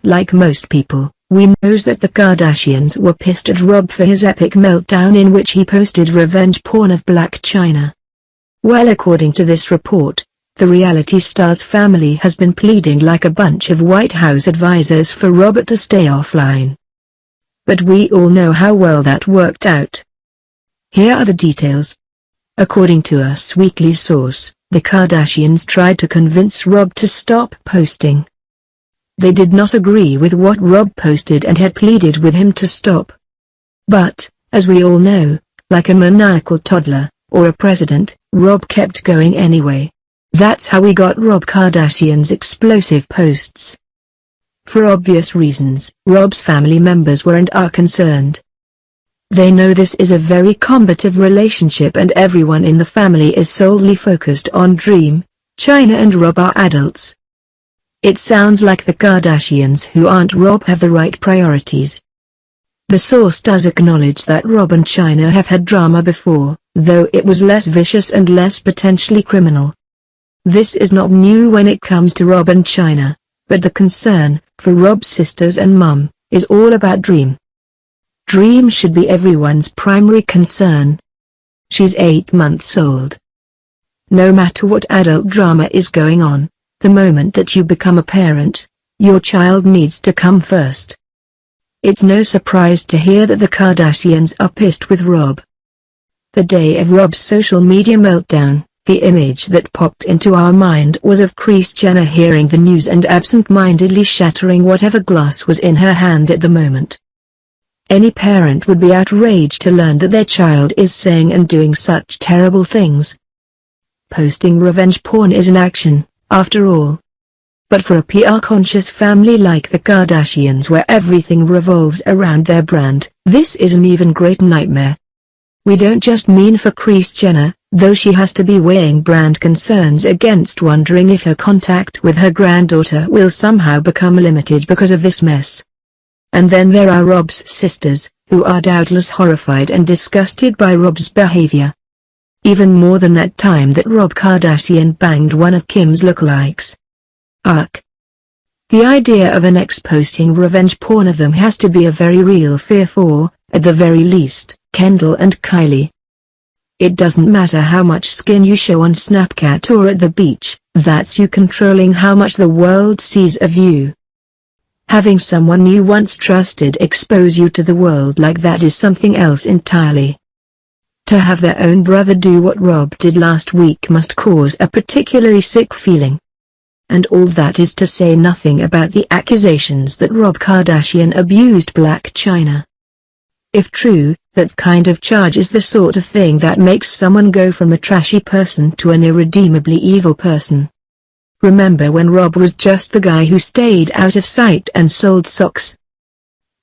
like most people, we knows that the Kardashians were pissed at Rob for his epic meltdown in which he posted revenge porn of Blac Chyna. Well, according to this report, the reality star's family has been pleading like a bunch of White House advisors for Robert to stay offline. But we all know how well that worked out. Here are the details. According to Us Weekly's source, the Kardashians tried to convince Rob to stop posting. They did not agree with what Rob posted and had pleaded with him to stop. But, as we all know, like a maniacal toddler, or a president, Rob kept going anyway. That's how we got Rob Kardashian's explosive posts. For obvious reasons, Rob's family members were and are concerned. They know this is a very combative relationship and everyone in the family is solely focused on Dream. Chyna and Rob are adults. It sounds like the Kardashians who aren't Rob have the right priorities. The source does acknowledge that Rob and Chyna have had drama before, though it was less vicious and less potentially criminal. This is not new when it comes to Rob and Chyna, but the concern, for Rob's sisters and mum, is all about Dream. Dream should be everyone's primary concern. She's 8 months old. No matter what adult drama is going on, the moment that you become a parent, your child needs to come first. It's no surprise to hear that the Kardashians are pissed with Rob. The day of Rob's social media meltdown, the image that popped into our mind was of Kris Jenner hearing the news and absent-mindedly shattering whatever glass was in her hand at the moment. Any parent would be outraged to learn that their child is saying and doing such terrible things. Posting revenge porn is an action, after all. But for a PR-conscious family like the Kardashians where everything revolves around their brand, this is an even greater nightmare. We don't just mean for Kris Jenner, though she has to be weighing brand concerns against wondering if her contact with her granddaughter will somehow become limited because of this mess. And then there are Rob's sisters, who are doubtless horrified and disgusted by Rob's behavior. Even more than that time that Rob Kardashian banged one of Kim's lookalikes. Ugh. The idea of an ex posting revenge porn of them has to be a very real fear for, at the very least, Kendall and Kylie. It doesn't matter how much skin you show on Snapchat or at the beach, that's you controlling how much the world sees of you. Having someone you once trusted expose you to the world like that is something else entirely. To have their own brother do what Rob did last week must cause a particularly sick feeling. And all that is to say nothing about the accusations that Rob Kardashian abused Blac Chyna. If true, that kind of charge is the sort of thing that makes someone go from a trashy person to an irredeemably evil person. Remember when Rob was just the guy who stayed out of sight and sold socks?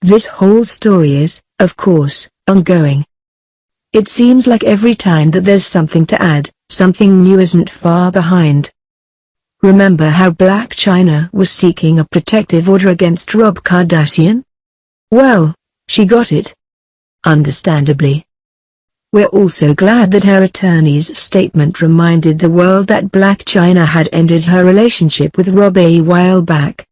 This whole story is, of course, ongoing. It seems like every time that there's something to add, something new isn't far behind. Remember how Blac Chyna was seeking a protective order against Rob Kardashian? Well, she got it. Understandably. We're also glad that her attorney's statement reminded the world that Blac Chyna had ended her relationship with Rob a while back.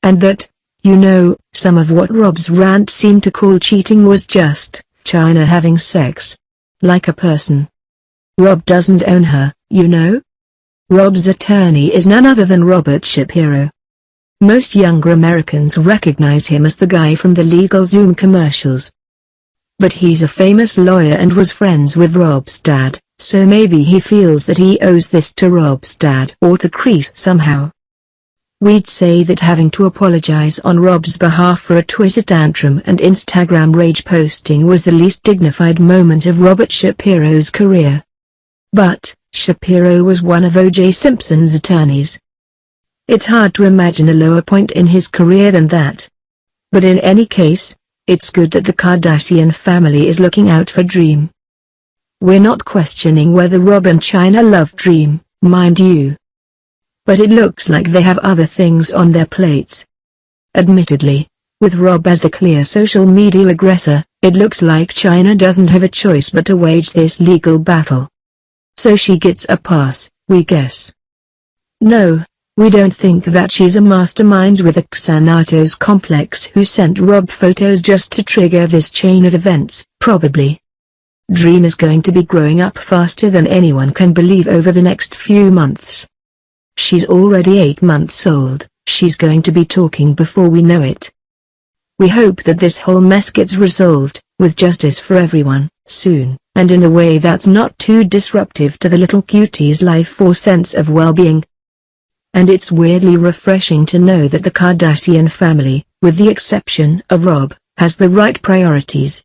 And that, you know, some of what Rob's rant seemed to call cheating was just Chyna having sex. Like a person. Rob doesn't own her, you know? Rob's attorney is none other than Robert Shapiro. Most younger Americans recognize him as the guy from the LegalZoom commercials. But he's a famous lawyer and was friends with Rob's dad, so maybe he feels that he owes this to Rob's dad or to Kris somehow. We'd say that having to apologize on Rob's behalf for a Twitter tantrum and Instagram rage posting was the least dignified moment of Robert Shapiro's career. But, Shapiro was one of O.J. Simpson's attorneys. It's hard to imagine a lower point in his career than that. But in any case, it's good that the Kardashian family is looking out for Dream. We're not questioning whether Rob and Chyna love Dream, mind you. But it looks like they have other things on their plates. Admittedly, with Rob as the clear social media aggressor, it looks like Chyna doesn't have a choice but to wage this legal battle. So she gets a pass, we guess. No, We don't think that she's a mastermind with a Xanatos complex who sent Rob photos just to trigger this chain of events, probably. Dream is going to be growing up faster than anyone can believe over the next few months. She's already 8 months old, she's going to be talking before we know it. We hope that this whole mess gets resolved, with justice for everyone, soon, and in a way that's not too disruptive to the little cutie's life or sense of well-being. And it's weirdly refreshing to know that the Kardashian family, with the exception of Rob, has the right priorities.